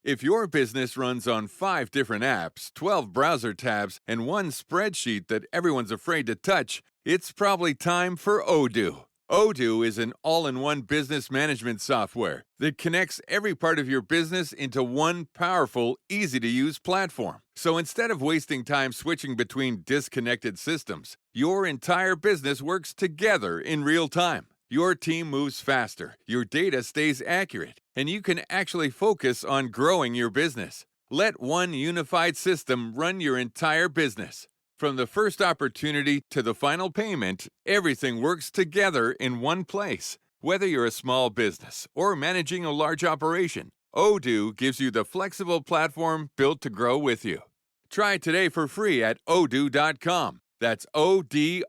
If your business runs on 5 different apps, 12 browser tabs, and one spreadsheet that everyone's afraid to touch, it's probably time for Odoo. Odoo is an all-in-one business management software that connects every part of your business into one powerful, easy-to-use platform. So instead of wasting time switching between disconnected systems, your entire business works together in real time. Your team moves faster, your data stays accurate, and you can actually focus on growing your business. Let one unified system run your entire business. From the first opportunity to the final payment, everything works together in one place. Whether you're a small business or managing a large operation, Odoo gives you the flexible platform built to grow with you. Try it today for free at odoo.com. That's ODOO.com.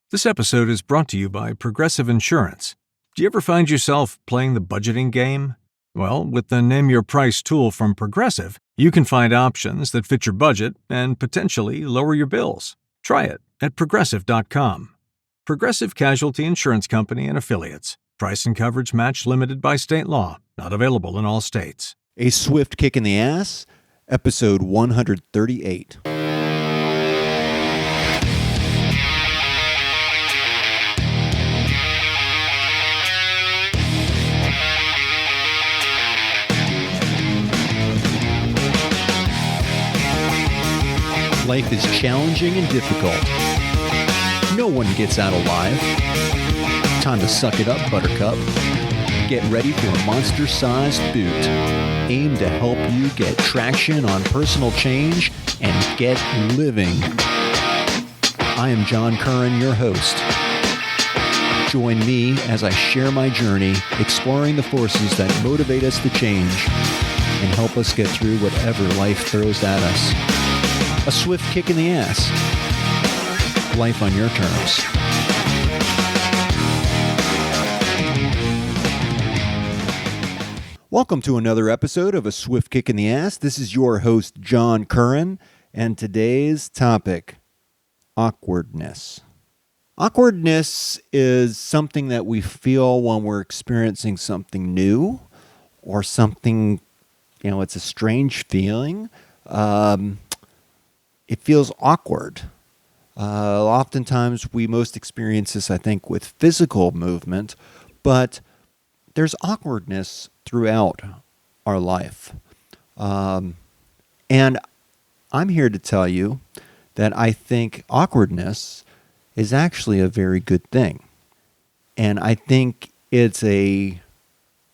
This episode is brought to you by Progressive Insurance. Do you ever find yourself playing the budgeting game? Well, with the Name Your Price tool from Progressive, you can find options that fit your budget and potentially lower your bills. Try it at Progressive.com. Progressive Casualty Insurance Company and Affiliates. Price and coverage match limited by state law. Not available in all states. A Swift Kick in the Ass, episode 138. Life is challenging and difficult. No one gets out alive. Time to suck it up, Buttercup. Get ready for a monster-sized boot aimed to help you get traction on personal change and get living. I am John Curran, your host. Join me as I share my journey exploring the forces that motivate us to change and help us get through whatever life throws at us. A swift kick in the ass. Life on your terms. Welcome to another episode of A Swift Kick in the Ass. This is your host, John Curran, and today's topic, awkwardness. Awkwardness is something that we feel when we're experiencing something new or something, it's a strange feeling. It feels awkward. Oftentimes we most experience this, I think, with physical movement, but there's awkwardness throughout our life. And I'm here to tell you that I think awkwardness is actually a very good thing. And I think it's an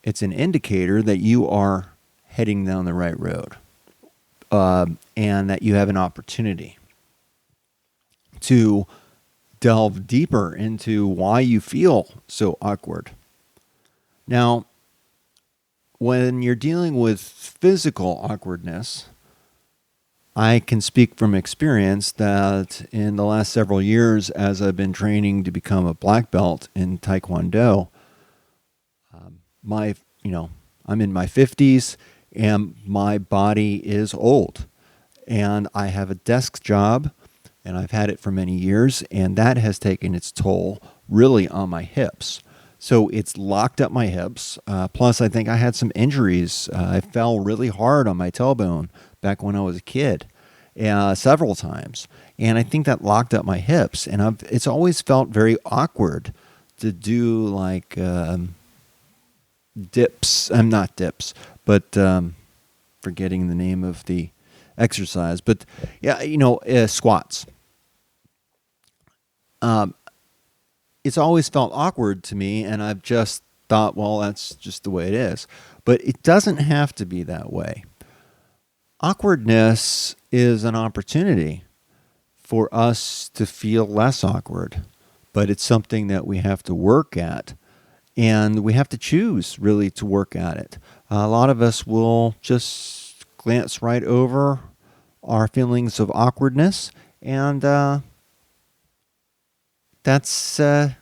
indicator that you are heading down the right road. And that you have an opportunity to delve deeper into why you feel so awkward. Now, when you're dealing with physical awkwardness, I can speak from experience that in the last several years, as I've been training to become a black belt in Taekwondo, I'm in my 50s and my body is old. And I have a desk job, and I've had it for many years, and that has taken its toll really on my hips. So it's locked up my hips. Plus, I think I had some injuries. I fell really hard on my tailbone back when I was a kid, several times. And I think that locked up my hips. And it's always felt very awkward to do like dips. I'm not dips, but forgetting the name of the exercise. But yeah, squats. It's always felt awkward to me, and I've just thought, well, that's just the way it is. But it doesn't have to be that way. Awkwardness is an opportunity for us to feel less awkward, but it's something that we have to work at, and we have to choose, really, to work at it. A lot of us will just glance right over our feelings of awkwardness, and that's that.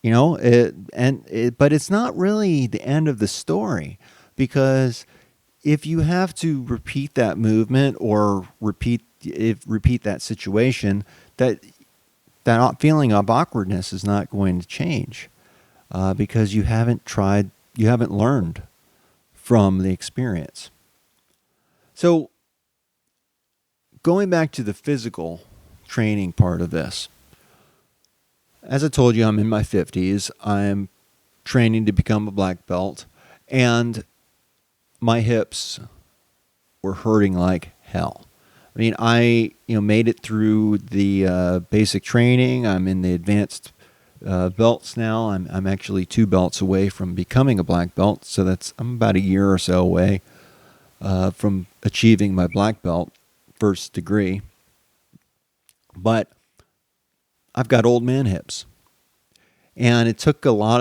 But it's not really the end of the story, because if you have to repeat that movement or repeat that situation, that feeling of awkwardness is not going to change, because you haven't tried you haven't learned from the experience. So going back to the physical training part of this, as I told you, I'm in my 50s. I'm training to become a black belt, and my hips were hurting like hell. I mean, I made it through the basic training. I'm in the advanced belts now. I'm actually 2 belts away from becoming a black belt, so I'm about a year or so away from achieving my black belt first degree. But I've got old man hips, and it took a lot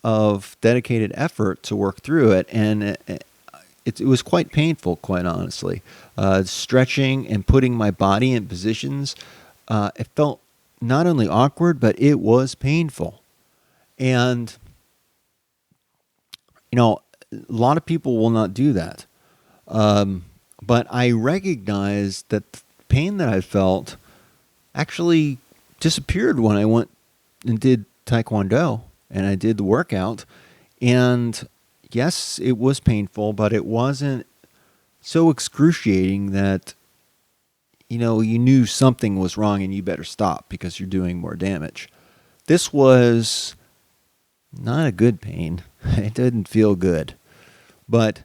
of dedicated effort to work through it, and it was quite painful, quite honestly. Stretching and putting my body in positions, it felt not only awkward, but it was painful. And a lot of people will not do that. But I recognized that the pain that I felt actually disappeared when I went and did Taekwondo and I did the workout. And yes, it was painful, but it wasn't so excruciating that, you knew something was wrong and you better stop because you're doing more damage. This was not a good pain. It didn't feel good. But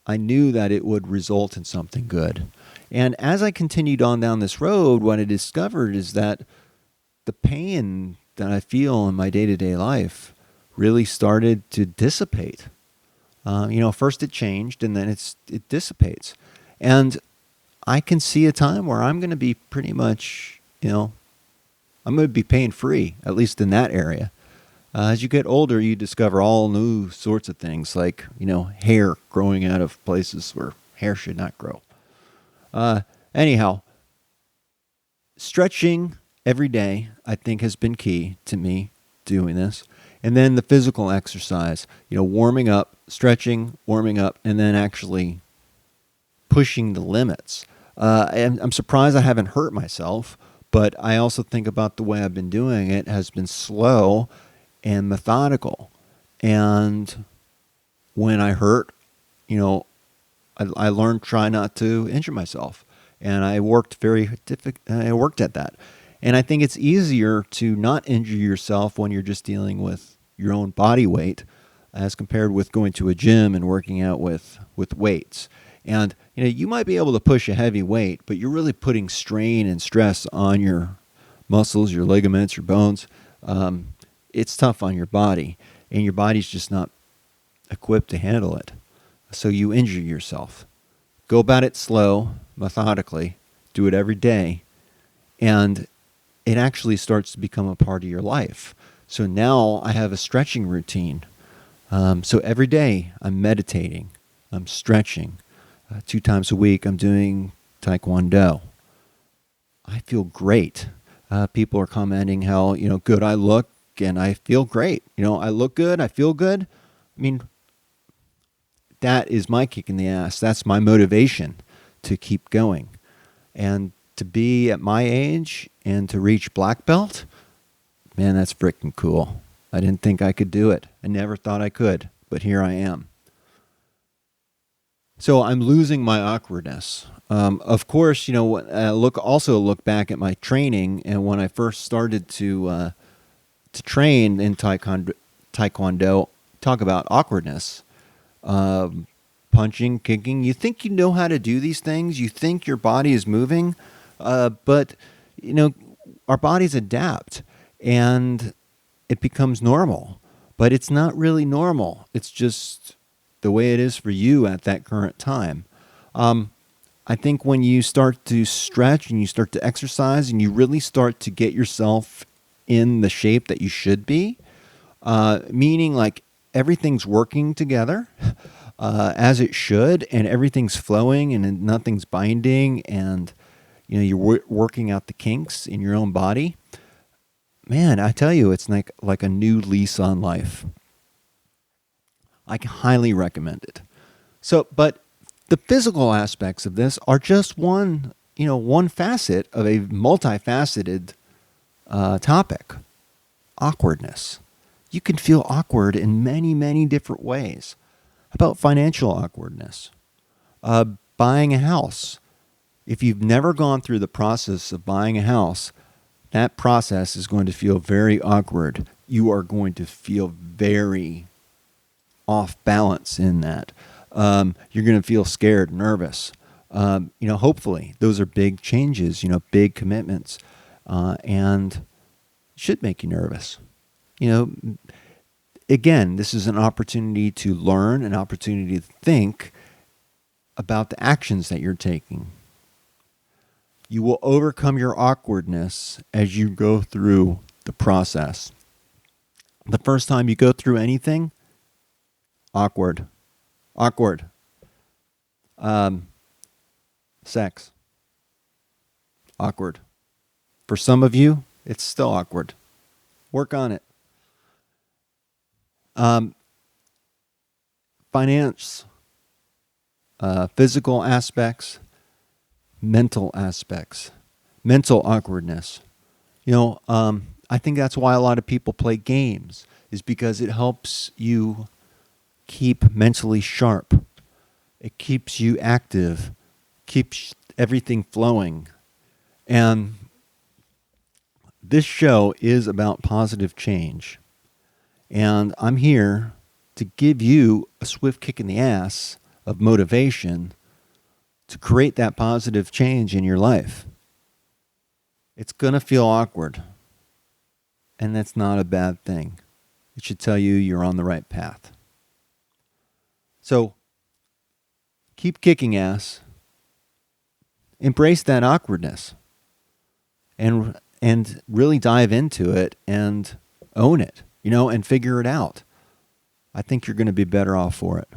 I knew that it would result in something good. And as I continued on down this road, what I discovered is that the pain that I feel in my day-to-day life really started to dissipate. First it changed, and then it dissipates. And I can see a time where I'm going to be pretty much, I'm going to be pain-free, at least in that area. As you get older, you discover all new sorts of things, like, hair growing out of places where hair should not grow. Anyhow, stretching every day, I think, has been key to me doing this. And then the physical exercise, warming up, stretching, warming up, and then actually pushing the limits. I'm surprised I haven't hurt myself, but I also think about the way I've been doing it has been slow and methodical. And when I hurt, I learned try not to injure myself. And I worked I worked at that. And I think it's easier to not injure yourself when you're just dealing with your own body weight as compared with going to a gym and working out with weights. And, you might be able to push a heavy weight, but you're really putting strain and stress on your muscles, your ligaments, your bones. It's tough on your body, and your body's just not equipped to handle it. So you injure yourself. Go about it slow, methodically, do it every day, and it actually starts to become a part of your life. So now I have a stretching routine. So every day I'm meditating, I'm stretching. 2 times a week I'm doing Taekwondo. I feel great. People are commenting how, good I look, and I feel great. I look good, I feel good. I mean, that is my kick in the ass. That's my motivation to keep going. And to be at my age and to reach black belt, man, that's freaking cool. I didn't think I could do it. I never thought I could, but here I am. So I'm losing my awkwardness. Of course, look back at my training, and when I first started to train in Taekwondo, talk about awkwardness. Punching, kicking. You think you know how to do these things. You think your body is moving, but our bodies adapt, and it becomes normal. But it's not really normal. It's just the way it is for you at that current time. I think when you start to stretch and you start to exercise and you really start to get yourself in the shape that you should be, meaning like everything's working together as it should, and everything's flowing and nothing's binding, and you're working out the kinks in your own body. Man, I tell you, it's like a new lease on life. I can highly recommend it. So, but the physical aspects of this are just one facet of a multifaceted topic. Awkwardness. You can feel awkward in many, many different ways. How about financial awkwardness? Buying a house. If you've never gone through the process of buying a house, that process is going to feel very awkward. You are going to feel very off balance in that. You're going to feel scared, nervous. Hopefully those are big changes, big commitments, and should make you nervous. Again, this is an opportunity to learn, an opportunity to think about the actions that you're taking. You will overcome your awkwardness as you go through the process. The first time you go through anything, awkward. Sex. Awkward. For some of you, it's still awkward. Work on it. Finance, physical aspects, mental aspects, mental awkwardness. I think that's why a lot of people play games, is because it helps you keep mentally sharp. It keeps you active, keeps everything flowing. And this show is about positive change. And I'm here to give you a swift kick in the ass of motivation to create that positive change in your life. It's going to feel awkward. And that's not a bad thing. It should tell you you're on the right path. So, keep kicking ass. Embrace that awkwardness. And really dive into it and own it, and figure it out. I think you're going to be better off for it.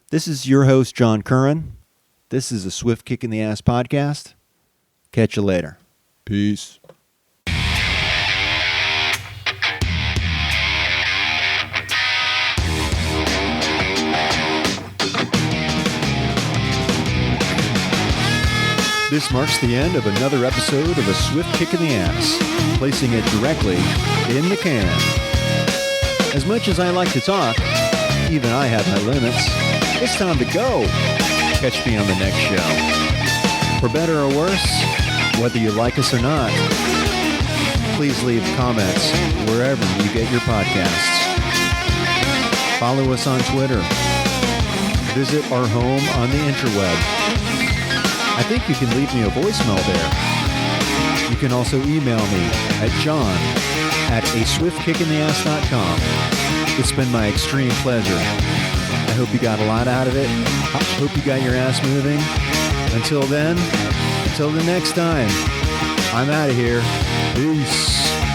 This is your host, John Curran. This is a Swift Kick in the Ass podcast. Catch you later. Peace. This marks the end of another episode of A Swift Kick in the Ass, placing it directly in the can. As much as I like to talk, even I have my limits. It's time to go. Catch me on the next show. For better or worse, whether you like us or not, please leave comments wherever you get your podcasts. Follow us on Twitter. Visit our home on the interweb. I think you can leave me a voicemail there. You can also email me at john@aswiftkickintheass.com. It's been my extreme pleasure. I hope you got a lot out of it. I hope you got your ass moving. Until then, until the next time, I'm out of here. Peace.